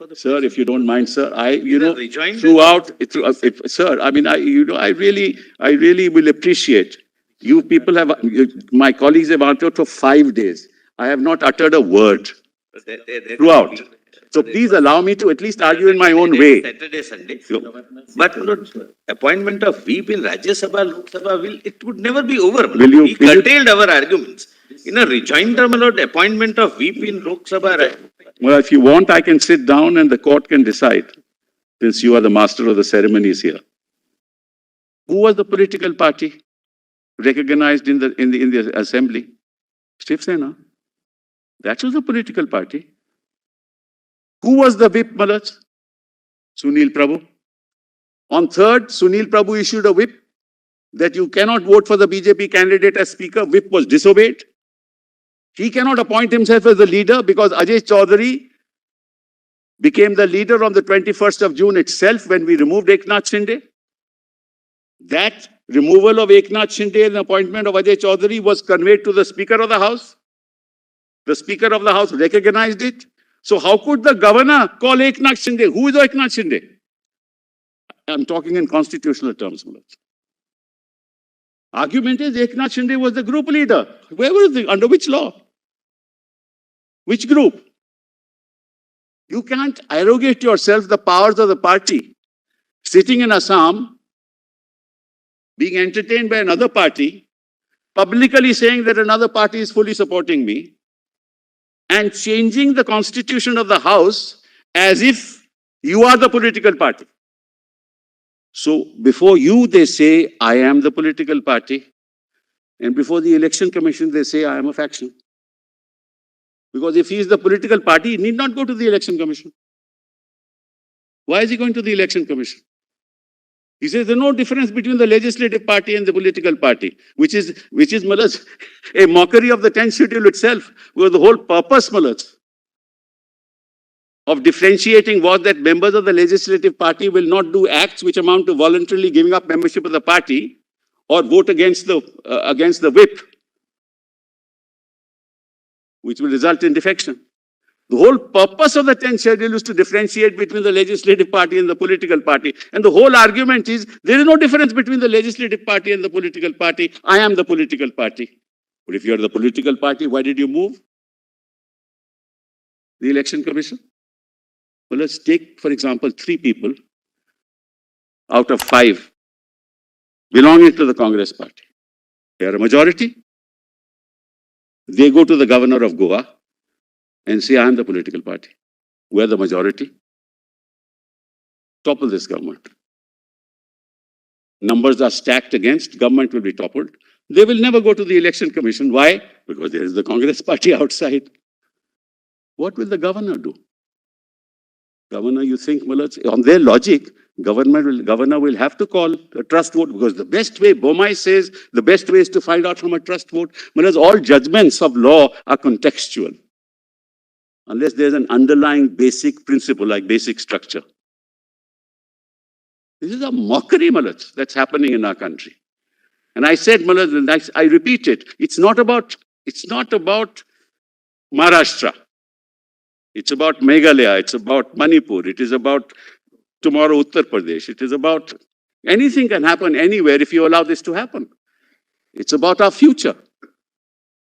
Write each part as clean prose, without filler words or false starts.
for the Sir, if you don't mind, sir, rejoined sir, I mean, I really will appreciate. You people have, my colleagues have answered for 5 days. I have not uttered a word throughout. So please allow me to at least argue in my own way. Saturday, Sunday. But appointment of VP in Rajya Sabha, Lok Sabha, it would never be over. We curtailed our arguments. In a rejoinder, my lord, appointment of VP in Lok Sabha. Well, if you want, I can sit down and the court can decide, since you are the master of the ceremonies here. Who was the political party recognized in the assembly? Shiv Sena. That was the political party. Who was the whip, Malaj? Sunil Prabhu. On 3rd, Sunil Prabhu issued a whip that you cannot vote for the BJP candidate as speaker. Whip was disobeyed. He cannot appoint himself as the leader because Ajay Chaudhary became the leader on the 21st of June itself when we removed Eknath Shinde. That removal of Eknath Shinde and the appointment of Ajay Chaudhary was conveyed to the Speaker of the House. The Speaker of the House recognized it. So how could the governor call Eknath Shinde? Who is Eknath Shinde? I'm talking in constitutional terms, Mulaj. Argument is Eknath Shinde was the group leader. Where was it? Under which law? Which group? You can't arrogate yourself the powers of the party. Sitting in Assam, being entertained by another party, publicly saying that another party is fully supporting me, and changing the constitution of the House as if you are the political party. So before you, they say, I am the political party. And before the election commission, they say, I am a faction. Because if he is the political party, he need not go to the election commission. Why is he going to the election commission? He says there's no difference between the legislative party and the political party, which is Malaj, a mockery of the 10th schedule itself, because the whole purpose, Malaj, of differentiating was that members of the legislative party will not do acts which amount to voluntarily giving up membership of the party or vote against the whip, which will result in defection. The whole purpose of the 10th schedule is to differentiate between the legislative party and the political party. And the whole argument is there is no difference between the legislative party and the political party. I am the political party. But if you are the political party, why did you move the election commission? Well, let's take, for example, 3 people out of 5 belonging to the Congress party. They are a majority. They go to the governor of Goa and say, I am the political party. We are the majority. Topple this government. Numbers are stacked against, government will be toppled. They will never go to the election commission. Why? Because there is the Congress party outside. What will the governor do? Governor, you think, Malaj, on their logic, governor will have to call a trust vote, because the best way, Bomai says, the best way is to find out from a trust vote. Malaj, all judgments of law are contextual. Unless there's an underlying basic principle, like basic structure. This is a mockery, Malaj, that's happening in our country. And I said, Malaj, and I repeat it, it's not about Maharashtra. It's about Meghalaya, it's about Manipur, it is about tomorrow Uttar Pradesh. It is about anything can happen anywhere if you allow this to happen. It's about our future.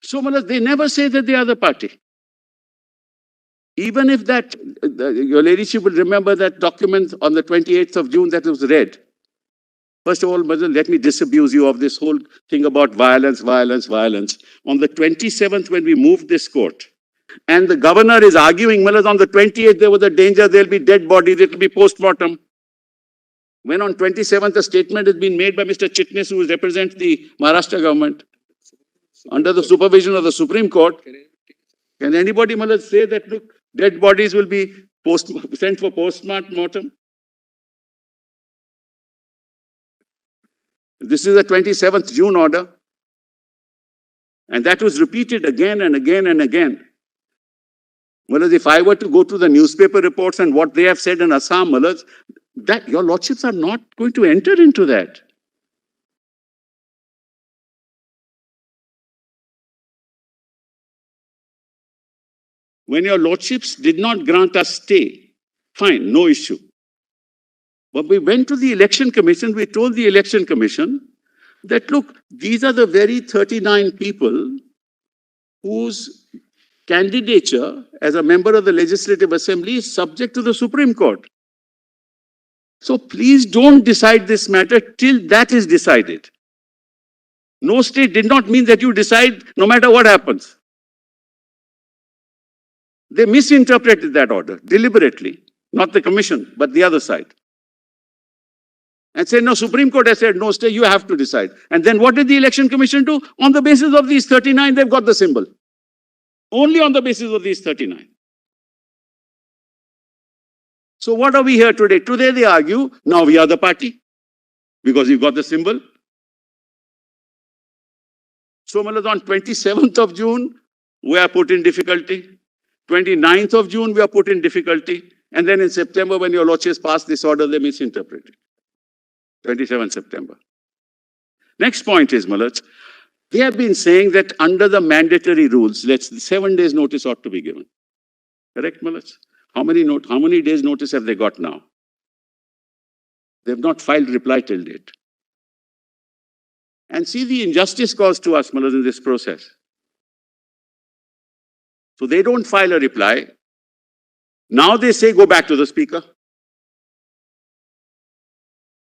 So, Malaj, they never say that they are the party. Even if that, your ladyship will remember that document on the 28th of June that was read. First of all, Malaj, let me disabuse you of this whole thing about violence. On the 27th, when we moved this court, and the governor is arguing, Malaj, on the 28th, there was a danger, there'll be dead bodies, it will be post-mortem. When on 27th, a statement has been made by Mr. Chitnis, who represents the Maharashtra government, under the supervision of the Supreme Court. Can anybody, Malaj, say that, look, dead bodies will be sent for post-mortem? This is a 27th June order. And that was repeated again and again and again. Malaj, if I were to go to the newspaper reports and what they have said in Assam, Malaj, that your lordships are not going to enter into that. When your lordships did not grant us stay Fine, no issue. But we went to the election commission, we told the election commission that, look, these are the very 39 people whose candidature as a member of the Legislative Assembly is subject to the Supreme Court. So please don't decide this matter till that is decided. No state did not mean that you decide no matter what happens. They misinterpreted that order deliberately, not the commission, but the other side. And said, no, Supreme Court has said, no, stay, you have to decide. And then what did the election commission do? On the basis of these 39, they've got the symbol. Only on the basis of these 39. So what are we here today? Today they argue, now we are the party, because you've got the symbol. So on 27th of June, we are put in difficulty. 29th of June, we are put in difficulty. And then in September, when your lordships passed this order, they misinterpreted. 27th September. Next point is, Malaj, they have been saying that under the mandatory rules, 7 days notice ought to be given. Correct, Malaj? How many days notice have they got now? They have not filed reply till date. And see the injustice caused to us, Malaj, in this process. So they don't file a reply. Now they say go back to the speaker.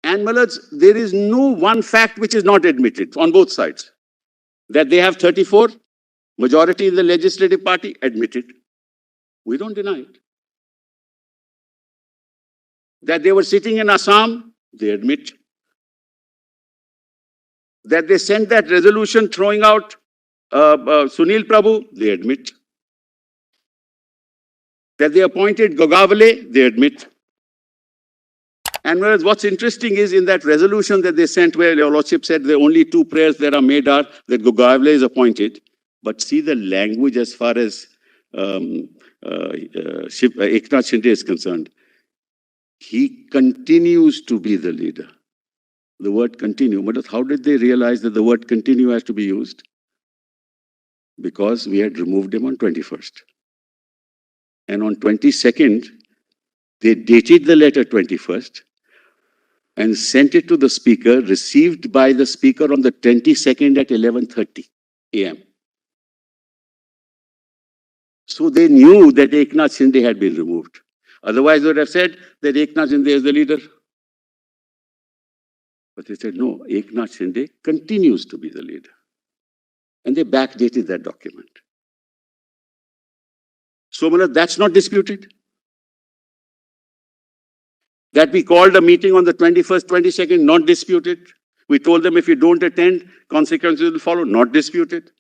And Malaj, there is no one fact which is not admitted on both sides. That they have 34, majority in the legislative party, admitted. We don't deny it. That they were sitting in Assam, they admit. That they sent that resolution throwing out Sunil Prabhu, they admit. That they appointed Gogovale, they admit. And whereas what's interesting is in that resolution that they sent where your lordship said the only 2 prayers that are made are that Gogovale is appointed. But see the language as far as Eknath Shinde is concerned. He continues to be the leader. The word continue. But how did they realize that the word continue has to be used? Because we had removed him on 21st. And on 22nd, they dated the letter 21st and sent it to the speaker, received by the speaker on the 22nd at 11:30 a.m. So they knew that Eknath Shinde had been removed. Otherwise, they would have said that Eknath Shinde is the leader. But they said, no, Eknath Shinde continues to be the leader. And they backdated that document. So, Malaj, that's not disputed. That we called a meeting on the 21st, 22nd, not disputed. We told them if you don't attend, consequences will follow, not disputed.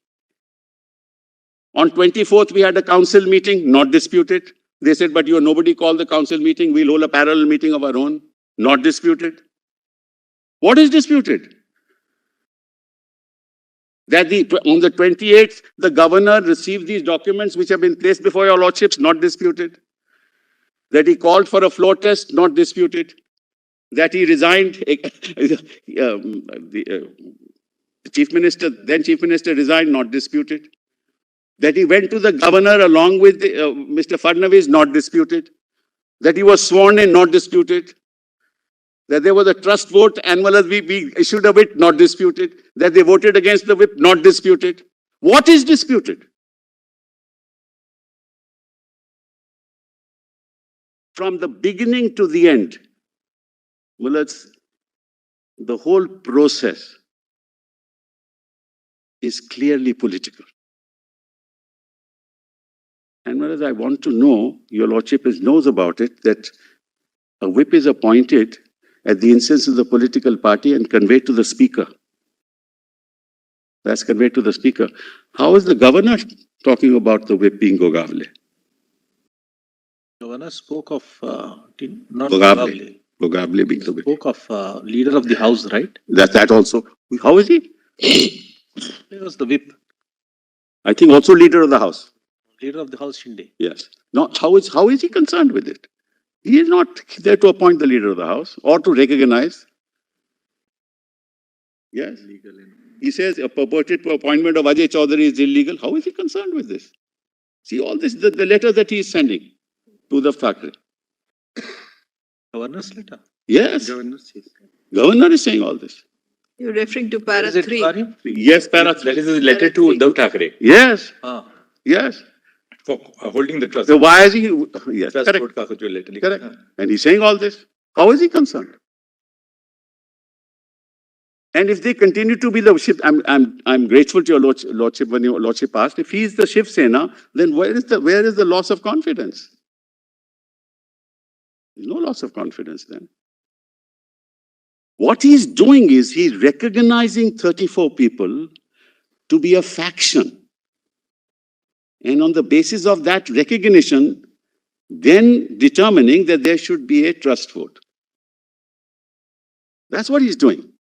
On 24th, we had a council meeting, not disputed. They said, but nobody called the council meeting, we'll hold a parallel meeting of our own, not disputed. What is disputed? That on the 28th, the governor received these documents which have been placed before your lordships, not disputed. That he called for a floor test, not disputed. That he resigned, the chief minister, then chief minister resigned, not disputed. That he went to the governor along with Mr. Fadnavis, not disputed. That he was sworn in, not disputed. That there was a trust vote and we issued a whip, not disputed. That they voted against the whip, not disputed. What is disputed? From the beginning to the end, Malaj, the whole process is clearly political. And Malaj, I want to know, your lordship knows about it, that a whip is appointed at the instance of the political party and conveyed to the speaker. That's conveyed to the speaker. How is the governor talking about the whip being Gogovale? Governor spoke of not Gogovale. Gogovale being the whip. Spoke of leader of the house, right? That also. How is he? He was the whip. I think also leader of the house. Leader of the house, Shinde. Yes. Now, how is he concerned with it? He is not there to appoint the leader of the house or to recognize. Yes. He says a purported appointment of Ajay Chaudhary is illegal. How is he concerned with this? See all this, the letter that he is sending to the factory. Governor's letter. Yes, governor is saying all this. You're referring to para Is it 3. Karya? Yes, para. That is his letter to Uddhav Thackeray Yes, Ah, yes. for holding the trust. So why is he, yes, Trust correct, vote का जो letter लिखा correct. था। And he's saying all this. How is he concerned? And if they continue to be the Shiv, I'm grateful to your lordship when your lordship asked, if he is the Shiv Sena, then where is the loss of confidence? There's no loss of confidence then. What he's doing is he's recognizing 34 people to be a faction. And on the basis of that recognition, then determining that there should be a trust vote. That's what he's doing.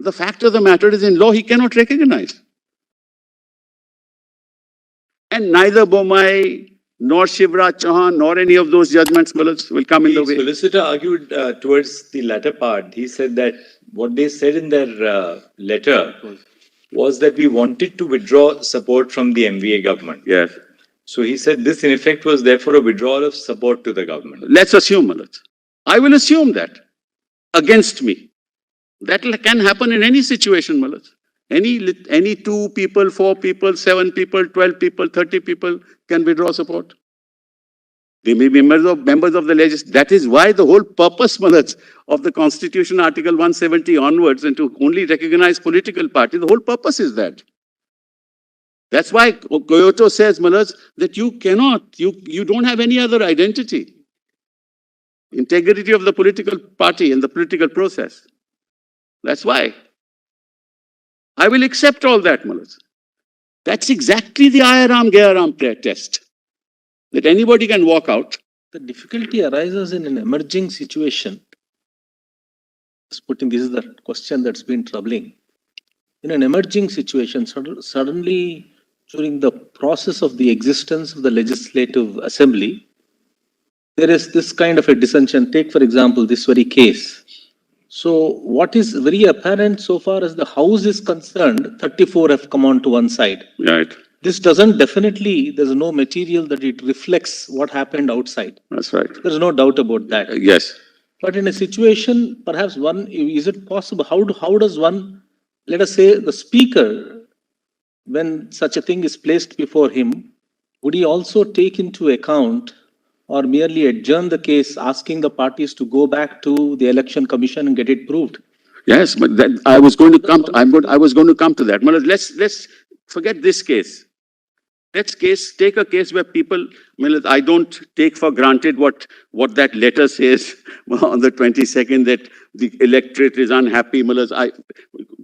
The fact of the matter is, in law, he cannot recognize. And neither Bomai, nor Shivraj Chauhan, nor any of those judgments will come in the The way. solicitor argued towards the latter part. He said that what they said in their letter was that we wanted to withdraw support from the MVA government. Yes. So he said this in effect was therefore a withdrawal of support to the government. Let's assume, Malaj. I will assume that against me. That can happen in any situation, Malaj. Any 2 people, 4 people, 7 people, 12 people, 30 people can withdraw support. They may be members of the legislature. That is why the whole purpose, Malaj, of the Constitution, Article 170 onwards, and to only recognize political parties, the whole purpose is that. That's why Kyoto says, Malaj, that you cannot, you don't have any other identity. Integrity of the political party and the political process. That's why. I will accept all that, Malaj. That's exactly the Ayaram Gayaram test. That anybody can walk out. the difficulty arises in an emerging situation. This is the question that's been troubling. In an emerging situation, suddenly during the process of the existence of the legislative assembly, there is this kind of a dissension. Take, for example, this very case. So what is very apparent so far as the House is concerned, 34 have come on to one side. Right. This doesn't definitely, there's no material that it reflects what happened outside. That's right. There's no doubt about that. Yes. But in a situation, perhaps one, is it possible, how does one, let us say the speaker, when such a thing is placed before him, would he also take into account or merely adjourn the case, asking the parties to go back to the election commission and get it proved? Yes, but that, I was going to come. I was going to come to that. Well, let's forget this case. Let's take a case where people. I don't take for granted what that letter says on the 22nd that the electorate is unhappy.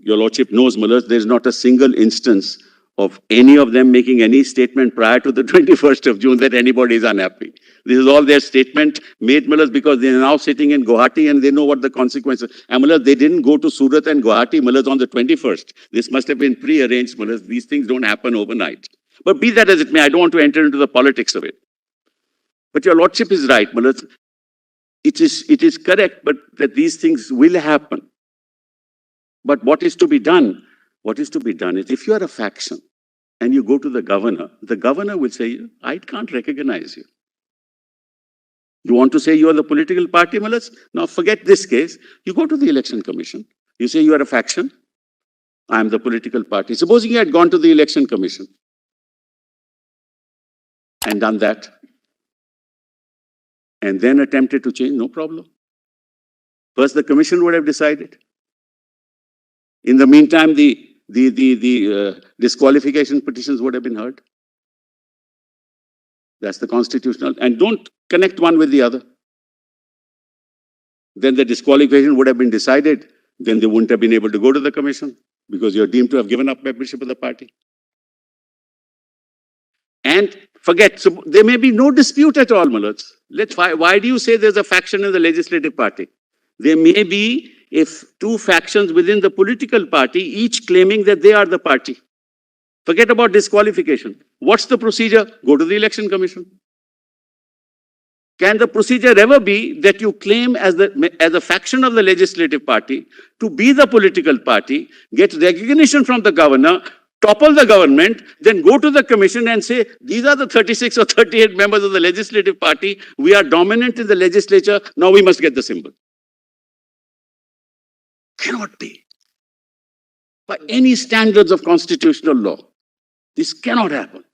Your lordship knows, there's not a single instance of any of them making any statement prior to the 21st of June that anybody is unhappy. This is all their statement made, because they are now sitting in Guwahati and they know what the consequences. And they didn't go to Surat and Guwahati, on the 21st. This must have been pre-arranged, These things don't happen overnight. But be that as it may, I don't want to enter into the politics of it. But your lordship is right, It is correct, but that these things will happen. But what is to be done? What is to be done is if you are a faction and you go to the governor will say, I can't recognize you. You want to say you are the political party, Now forget this case. You go to the election commission. You say you are a faction. I am the political party. Supposing you had gone to the election commission and done that and then attempted to change, no problem. First, the commission would have decided. In the meantime, the disqualification petitions would have been heard. That's the constitutional. And don't connect one with the other. Then the disqualification would have been decided. Then they wouldn't have been able to go to the commission because you're deemed to have given up membership of the party. And forget, so there may be no dispute at all, Why do you say there's a faction in the legislative party? There may be if 2 factions within the political party, each claiming that they are the party. Forget about disqualification. What's the procedure? Go to the election commission. Can the procedure ever be that you claim as a faction of the legislative party to be the political party, get recognition from the governor, topple the government, then go to the commission and say, these are the 36 or 38 members of the legislative party. We are dominant in the legislature. Now we must get the symbol. Cannot be. By any standards of constitutional law. This cannot happen.